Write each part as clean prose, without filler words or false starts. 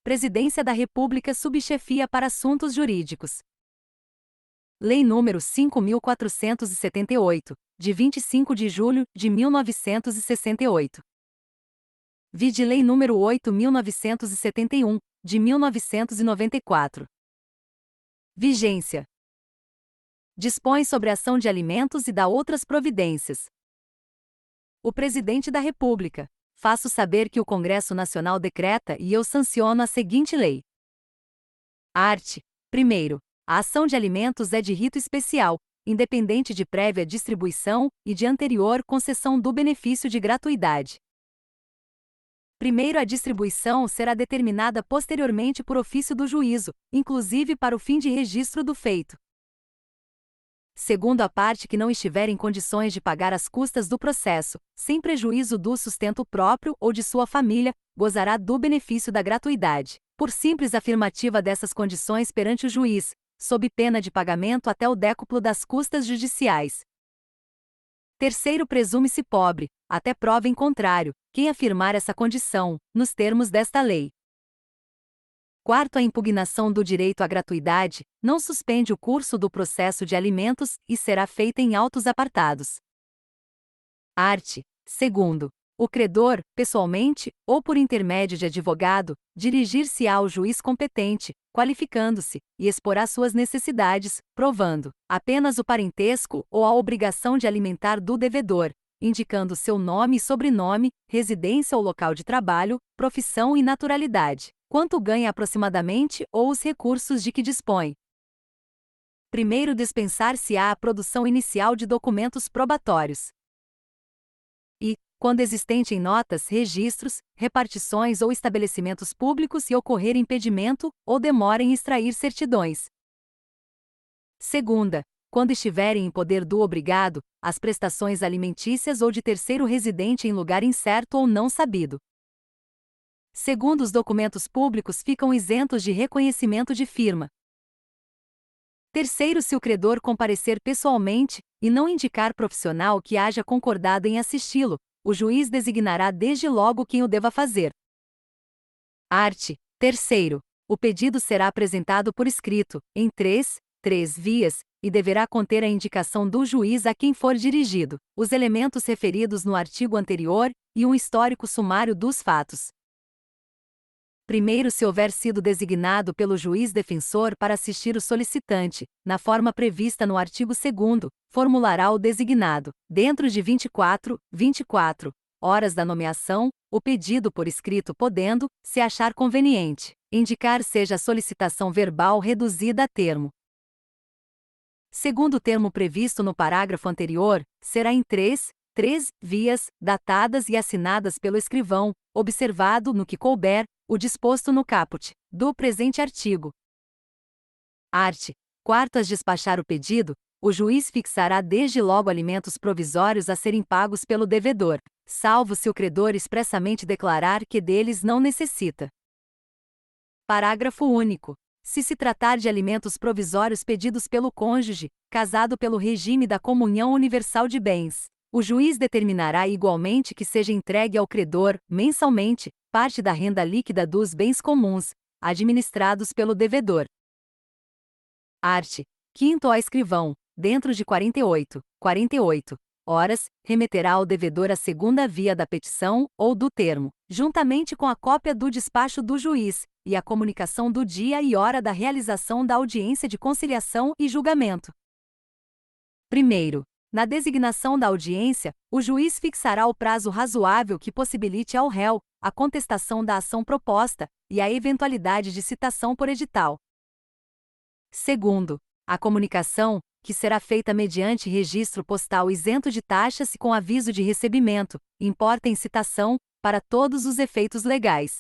Presidência da República Subchefia para Assuntos Jurídicos. Lei nº 5.478, de 25 de julho de 1968. Vide Lei nº 8.971, de 1994. Vigência. Dispõe sobre a ação de alimentos e dá outras providências. O Presidente da República. Faço saber que o Congresso Nacional decreta e eu sanciono a seguinte lei. Art. 1º. A ação de alimentos é de rito especial, independente de prévia distribuição e de anterior concessão do benefício de gratuidade. Primeiro, a distribuição será determinada posteriormente por ofício do juízo, inclusive para o fim de registro do feito. Segundo, a parte que não estiver em condições de pagar as custas do processo, sem prejuízo do sustento próprio ou de sua família, gozará do benefício da gratuidade, por simples afirmativa dessas condições perante o juiz, sob pena de pagamento até o décuplo das custas judiciais. Terceiro, presume-se pobre, até prova em contrário, quem afirmar essa condição, nos termos desta lei. Quarto, a impugnação do direito à gratuidade não suspende o curso do processo de alimentos e será feita em autos apartados. Art. 2º. O credor, pessoalmente, ou por intermédio de advogado, dirigir-se-á ao juiz competente, qualificando-se, e exporá suas necessidades, provando apenas o parentesco ou a obrigação de alimentar do devedor, indicando seu nome e sobrenome, residência ou local de trabalho, profissão e naturalidade, quanto ganha aproximadamente ou os recursos de que dispõe. Primeiro, dispensar-se-á a produção inicial de documentos probatórios. E, quando existente em notas, registros, repartições ou estabelecimentos públicos e ocorrer impedimento ou demora em extrair certidões. Segunda, quando estiverem em poder do obrigado, as prestações alimentícias ou de terceiro residente em lugar incerto ou não sabido. Segundo, os documentos públicos ficam isentos de reconhecimento de firma. Terceiro, se o credor comparecer pessoalmente e não indicar profissional que haja concordado em assisti-lo, o juiz designará desde logo quem o deva fazer. Art. 3º. O pedido será apresentado por escrito, em três vias, e deverá conter a indicação do juiz a quem for dirigido, os elementos referidos no artigo anterior e um histórico sumário dos fatos. Primeiro, se houver sido designado pelo juiz defensor para assistir o solicitante, na forma prevista no artigo 2º, formulará o designado, dentro de 24 horas da nomeação, o pedido por escrito podendo, se achar conveniente, indicar seja a solicitação verbal reduzida a termo. Segundo o termo previsto no parágrafo anterior, será em três vias, datadas e assinadas pelo escrivão, observado, no que couber, o disposto no caput do presente artigo. Art. 4º. A despachar o pedido, o juiz fixará desde logo alimentos provisórios a serem pagos pelo devedor, salvo se o credor expressamente declarar que deles não necessita. Parágrafo único. Se se tratar de alimentos provisórios pedidos pelo cônjuge, casado pelo regime da comunhão universal de bens, o juiz determinará igualmente que seja entregue ao credor, mensalmente, parte da renda líquida dos bens comuns, administrados pelo devedor. Art. 5º. Ao escrivão, dentro de 48 horas, remeterá ao devedor a segunda via da petição ou do termo, juntamente com a cópia do despacho do juiz, e a comunicação do dia e hora da realização da audiência de conciliação e julgamento. Primeiro, na designação da audiência, o juiz fixará o prazo razoável que possibilite ao réu a contestação da ação proposta e a eventualidade de citação por edital. Segundo, a comunicação, que será feita mediante registro postal isento de taxas e com aviso de recebimento, importa em citação, para todos os efeitos legais.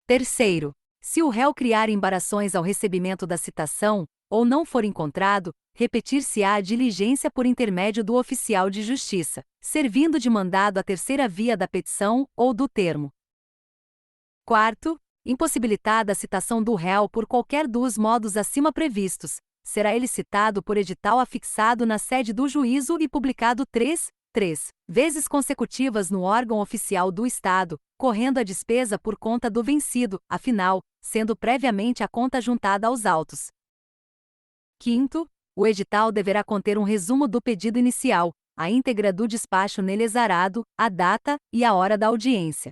Terceiro, se o réu criar embarações ao recebimento da citação, ou não for encontrado, repetir-se-á a diligência por intermédio do oficial de justiça, servindo de mandado a terceira via da petição ou do termo. Quarto, impossibilitada a citação do réu por qualquer dos modos acima previstos, será ele citado por edital afixado na sede do juízo e publicado 3 3 vezes consecutivas no órgão oficial do Estado, correndo a despesa por conta do vencido, afinal, sendo previamente a conta juntada aos autos. Quinto, o edital deverá conter um resumo do pedido inicial, a íntegra do despacho nele exarado, a data e a hora da audiência.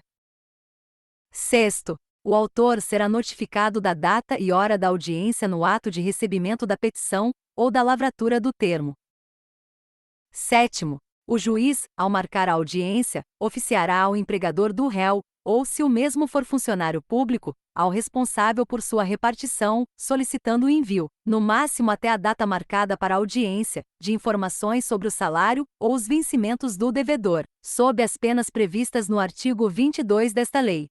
Sexto, o autor será notificado da data e hora da audiência no ato de recebimento da petição ou da lavratura do termo. Sétimo, o juiz, ao marcar a audiência, oficiará ao empregador do réu, ou se o mesmo for funcionário público, ao responsável por sua repartição, solicitando o envio, no máximo até a data marcada para a audiência, de informações sobre o salário ou os vencimentos do devedor, sob as penas previstas no artigo 22 desta lei.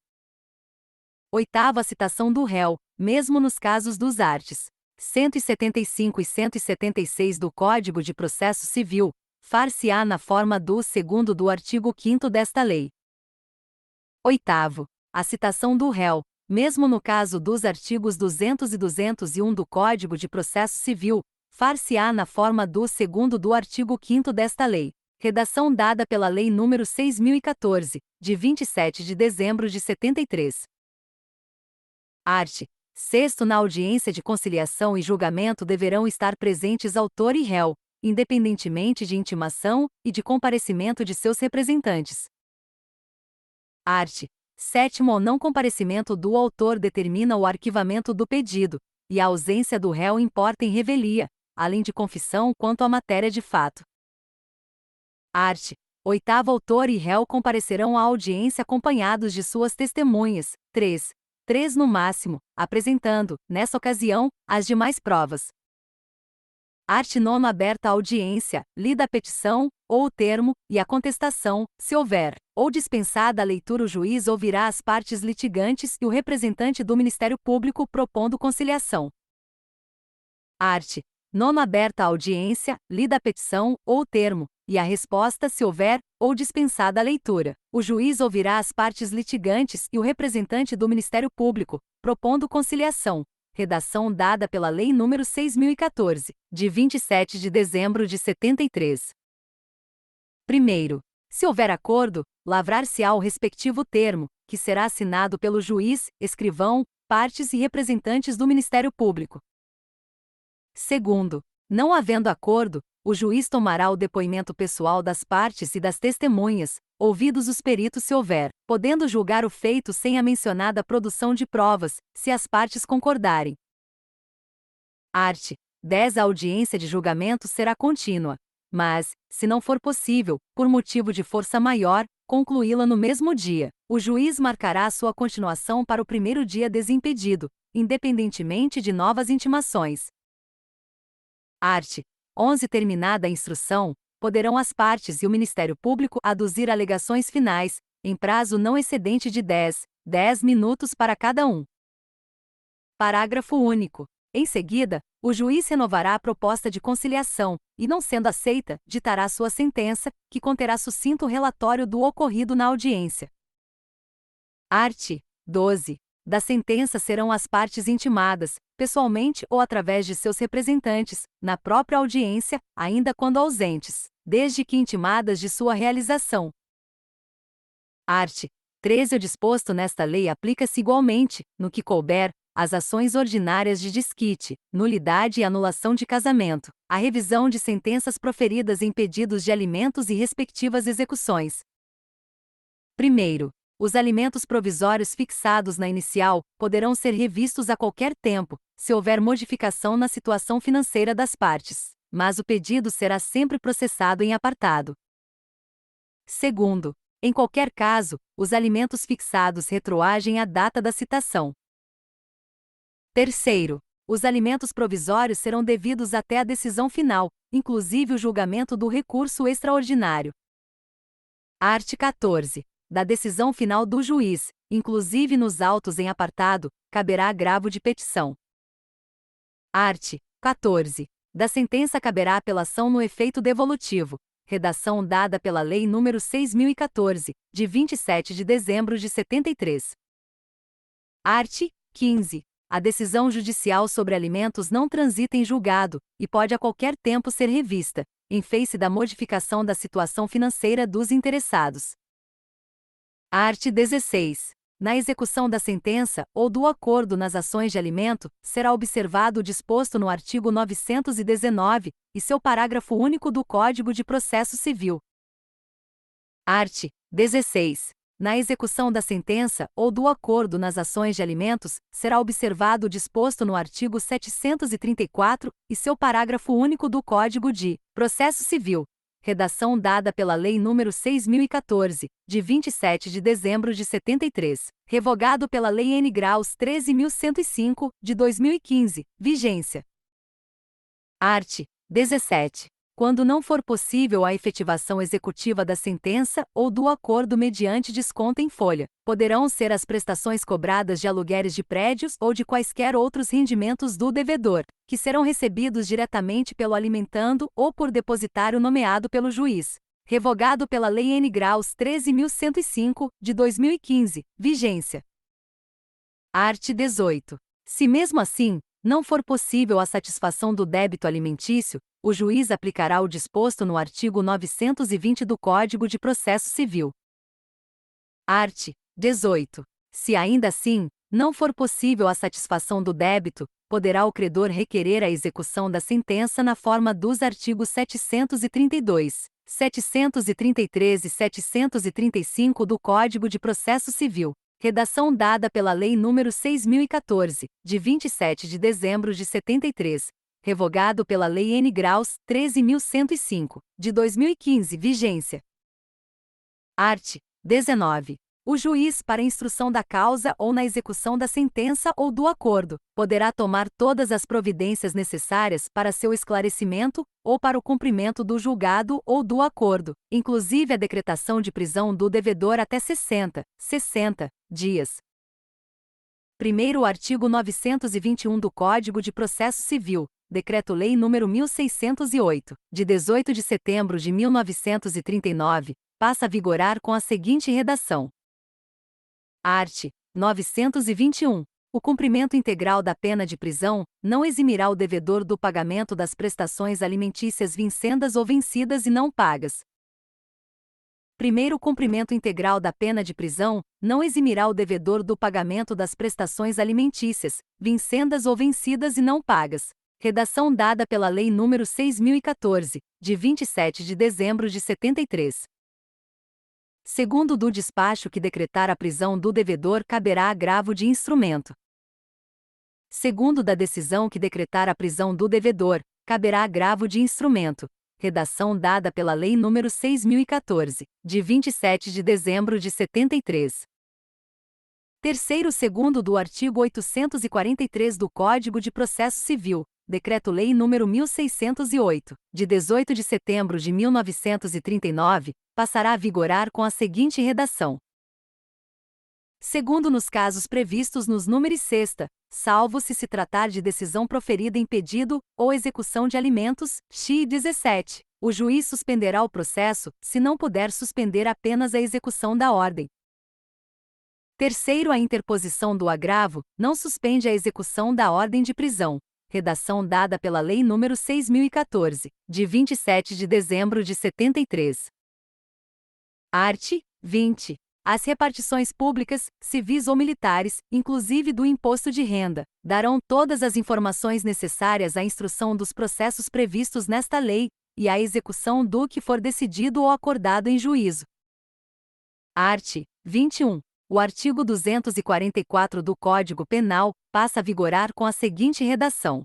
Oitavo, a citação do réu, mesmo nos casos dos arts. 175 e 176 do Código de Processo Civil, far-se-á na forma do segundo do artigo 5º desta lei. Oitavo, a citação do réu, mesmo no caso dos artigos 200 e 201 do Código de Processo Civil, far-se-á na forma do segundo do artigo 5º desta lei. Redação dada pela Lei nº 6.014, de 27 de dezembro de 73. Art. 6º, na audiência de conciliação e julgamento deverão estar presentes autor e réu, independentemente de intimação e de comparecimento de seus representantes. Art. 7º, o não comparecimento do autor determina o arquivamento do pedido, e a ausência do réu importa em revelia, além de confissão quanto à matéria de fato. Art. 8º, autor e réu comparecerão à audiência acompanhados de suas testemunhas, 3 no máximo, apresentando, nessa ocasião, as demais provas. Art. 9º, aberta a audiência, lida a petição, ou o termo, e a contestação, se houver, ou dispensada a leitura, o juiz ouvirá as partes litigantes e o representante do Ministério Público propondo conciliação. Art. 9º, aberta a audiência, lida a petição, ou o termo, e a resposta, se houver, ou dispensada a leitura. O juiz ouvirá as partes litigantes e o representante do Ministério Público, propondo conciliação. Redação dada pela Lei nº 6.014, de 27 de dezembro de 73. Primeiro, se houver acordo, lavrar-se-á o respectivo termo, que será assinado pelo juiz, escrivão, partes e representantes do Ministério Público. Segundo, não havendo acordo, o juiz tomará o depoimento pessoal das partes e das testemunhas, ouvidos os peritos se houver, podendo julgar o feito sem a mencionada produção de provas, se as partes concordarem. Art. 10. A audiência de julgamento será contínua, mas, se não for possível, por motivo de força maior, concluí-la no mesmo dia. O juiz marcará sua continuação para o primeiro dia desimpedido, independentemente de novas intimações. Art. 11. Terminada a instrução, poderão as partes e o Ministério Público aduzir alegações finais, em prazo não excedente de 10 minutos para cada um. Parágrafo único. Em seguida, o juiz renovará a proposta de conciliação, e não sendo aceita, ditará sua sentença, que conterá sucinto relatório do ocorrido na audiência. Art. 12. Da sentença serão as partes intimadas, pessoalmente ou através de seus representantes, na própria audiência, ainda quando ausentes, desde que intimadas de sua realização. Art. 13. O disposto nesta lei aplica-se igualmente, no que couber, às ações ordinárias de desquite, nulidade e anulação de casamento, a revisão de sentenças proferidas em pedidos de alimentos e respectivas execuções. Primeiro, os alimentos provisórios fixados na inicial poderão ser revistos a qualquer tempo, se houver modificação na situação financeira das partes, mas o pedido será sempre processado em apartado. Segundo, em qualquer caso, os alimentos fixados retroagem à data da citação. Terceiro, os alimentos provisórios serão devidos até a decisão final, inclusive o julgamento do recurso extraordinário. Art. 14. Da decisão final do juiz, inclusive nos autos em apartado, caberá agravo de petição. Art. 14. Da sentença caberá apelação no efeito devolutivo. Redação dada pela Lei nº 6.014, de 27 de dezembro de 73. Art. 15. A decisão judicial sobre alimentos não transita em julgado, e pode a qualquer tempo ser revista, em face da modificação da situação financeira dos interessados. Art. 16. Na execução da sentença ou do acordo nas ações de alimento, será observado o disposto no artigo 919 e seu parágrafo único do Código de Processo Civil. Art. 16. Na execução da sentença ou do acordo nas ações de alimentos, será observado o disposto no artigo 734 e seu parágrafo único do Código de Processo Civil. Redação dada pela Lei nº 6.014, de 27 de dezembro de 73, revogado pela Lei N. Graus 13.105, de 2015, vigência. Art. 17. Quando não for possível a efetivação executiva da sentença ou do acordo mediante desconto em folha, poderão ser as prestações cobradas de aluguéres de prédios ou de quaisquer outros rendimentos do devedor, que serão recebidos diretamente pelo alimentando ou por depositário nomeado pelo juiz. Revogado pela Lei N. Graus 13.105, de 2015, vigência. Art. 18. Se mesmo assim, não for possível a satisfação do débito alimentício, o juiz aplicará o disposto no artigo 920 do Código de Processo Civil. Art. 18. Se ainda assim, não for possível a satisfação do débito, poderá o credor requerer a execução da sentença na forma dos artigos 732, 733 e 735 do Código de Processo Civil. Redação dada pela Lei nº 6.014, de 27 de dezembro de 73, revogado pela Lei N. Graus 13.105, de 2015, vigência. Art. 19. O juiz, para instrução da causa ou na execução da sentença ou do acordo, poderá tomar todas as providências necessárias para seu esclarecimento ou para o cumprimento do julgado ou do acordo, inclusive a decretação de prisão do devedor até 60 dias. Primeiro, o artigo 921 do Código de Processo Civil, Decreto-Lei nº 1608, de 18 de setembro de 1939, passa a vigorar com a seguinte redação. Art. 921. O cumprimento integral da pena de prisão não eximirá o devedor do pagamento das prestações alimentícias vincendas ou vencidas e não pagas. Primeiro, o cumprimento integral da pena de prisão não eximirá o devedor do pagamento das prestações alimentícias, vincendas ou vencidas e não pagas. Redação dada pela Lei nº 6.014, de 27 de dezembro de 73. Segundo, do despacho que decretar a prisão do devedor caberá agravo de instrumento. Segundo, da decisão que decretar a prisão do devedor, caberá agravo de instrumento. Redação dada pela Lei nº 6.014, de 27 de dezembro de 73. Terceiro, segundo do artigo 843 do Código de Processo Civil, Decreto-Lei nº 1608, de 18 de setembro de 1939, passará a vigorar com a seguinte redação. Segundo, nos casos previstos nos números 6, salvo se tratar de decisão proferida em pedido ou execução de alimentos, x 17, o juiz suspenderá o processo, se não puder suspender apenas a execução da ordem. Terceiro, a interposição do agravo não suspende a execução da ordem de prisão. Redação dada pela Lei nº 6.014, de 27 de dezembro de 73. Art. 20. As repartições públicas, civis ou militares, inclusive do imposto de renda, darão todas as informações necessárias à instrução dos processos previstos nesta lei e à execução do que for decidido ou acordado em juízo. Art. 21. O artigo 244 do Código Penal passa a vigorar com a seguinte redação.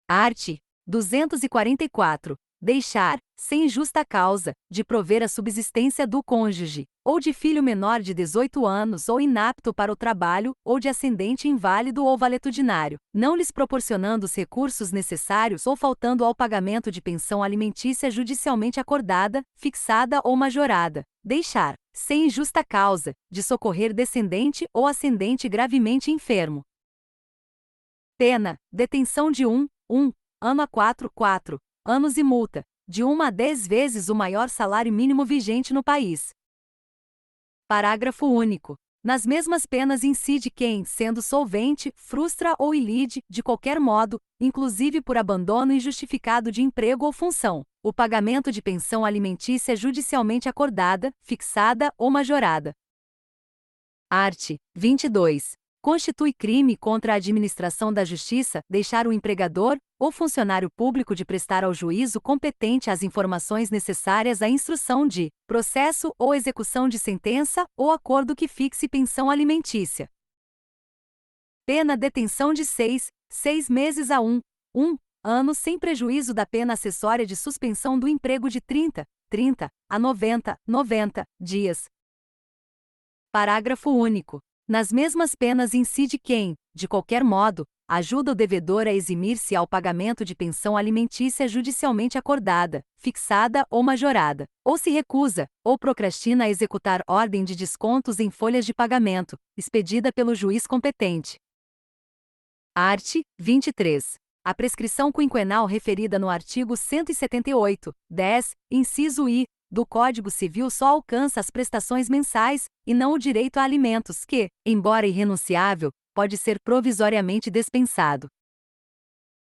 Art. 244. Deixar, sem justa causa, de prover a subsistência do cônjuge, ou de filho menor de 18 anos ou inapto para o trabalho, ou de ascendente inválido ou valetudinário, não lhes proporcionando os recursos necessários ou faltando ao pagamento de pensão alimentícia judicialmente acordada, fixada ou majorada. Deixar, sem justa causa, de socorrer descendente ou ascendente gravemente enfermo. Pena: detenção de 1 ano a 4 anos e multa, de 1 a 10 vezes o maior salário mínimo vigente no país. Parágrafo único. Nas mesmas penas incide quem, sendo solvente, frustra ou ilide, de qualquer modo, inclusive por abandono injustificado de emprego ou função, o pagamento de pensão alimentícia judicialmente acordada, fixada ou majorada. Art. 22. Constitui crime contra a administração da justiça deixar o empregador ou funcionário público de prestar ao juízo competente as informações necessárias à instrução de processo ou execução de sentença ou acordo que fixe pensão alimentícia. Pena detenção de 6 meses a 1 ano sem prejuízo da pena acessória de suspensão do emprego de 30 a 90 dias. Parágrafo único. Nas mesmas penas incide quem, de qualquer modo, ajuda o devedor a eximir-se ao pagamento de pensão alimentícia judicialmente acordada, fixada ou majorada, ou se recusa, ou procrastina a executar ordem de descontos em folhas de pagamento, expedida pelo juiz competente. Art. 23. A prescrição quinquenal referida no artigo 178, 10, inciso I, do Código Civil só alcança as prestações mensais, e não o direito a alimentos que, embora irrenunciável, pode ser provisoriamente dispensado.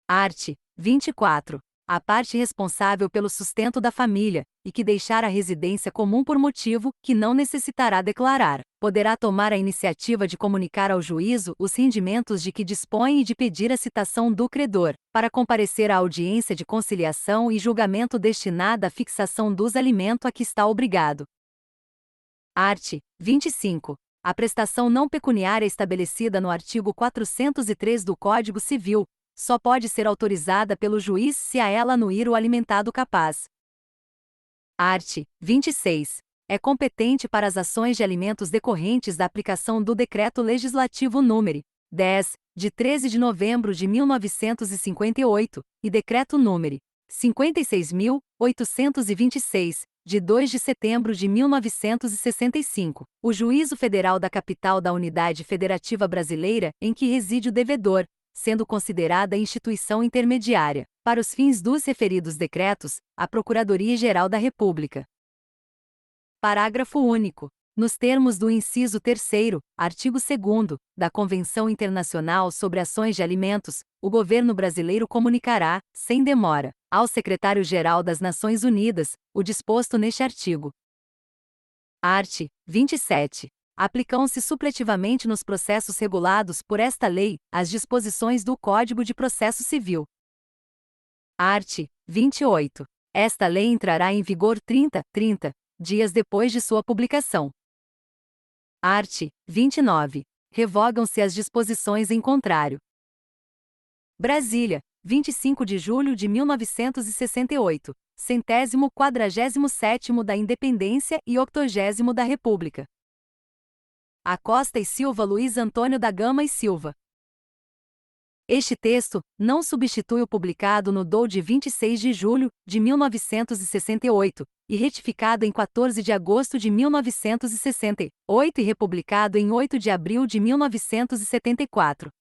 Art. 24. A parte responsável pelo sustento da família, e que deixar a residência comum por motivo que não necessitará declarar, poderá tomar a iniciativa de comunicar ao juízo os rendimentos de que dispõe e de pedir a citação do credor, para comparecer à audiência de conciliação e julgamento destinada à fixação dos alimentos a que está obrigado. Art. 25. A prestação não pecuniária estabelecida no artigo 403 do Código Civil só pode ser autorizada pelo juiz se a ela anuir o alimentado capaz. Art. 26. É competente para as ações de alimentos decorrentes da aplicação do Decreto Legislativo nº 10, de 13 de novembro de 1958, e Decreto nº 56.826, de 2 de setembro de 1965, o Juízo Federal da capital da Unidade Federativa Brasileira em que reside o devedor, sendo considerada instituição intermediária, para os fins dos referidos decretos, a Procuradoria-Geral da República. Parágrafo único. Nos termos do inciso 3º, artigo 2º, da Convenção Internacional sobre Ações de Alimentos, o governo brasileiro comunicará, sem demora, ao Secretário-Geral das Nações Unidas, o disposto neste artigo. Art. 27. Aplicam-se supletivamente nos processos regulados por esta lei, as disposições do Código de Processo Civil. Art. 28. Esta lei entrará em vigor 30 dias depois de sua publicação. Art. 29. Revogam-se as disposições em contrário. Brasília, 25 de julho de 1968, 147º da Independência e 80º da República. Acosta e Silva Luiz Antônio da Gama e Silva. Este texto não substitui o publicado no DOU de 26 de julho de 1968, e retificado em 14 de agosto de 1968 e republicado em 8 de abril de 1974.